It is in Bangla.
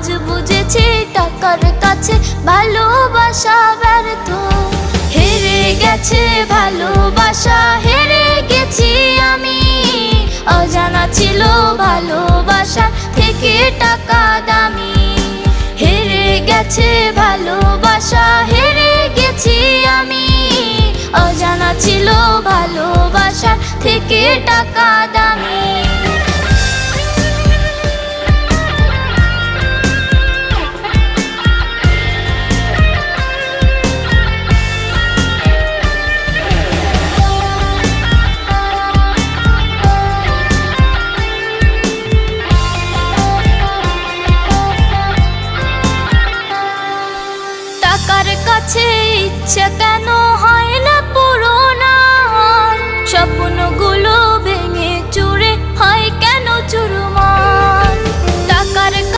আজ বুঝেছি টাকার কাছে ভালোবাসা ব্যর্থ। হেরে গেছে ভালোবাসা, হেরে গেছি আমি। অজানা ছিল ভালোবাসা থেকে টাকা দামি। হেরে গেছে ভালোবাসা, হেরে গেছি আমি। অজানা ছিল ভালোবাসা থেকে টাকা দামি।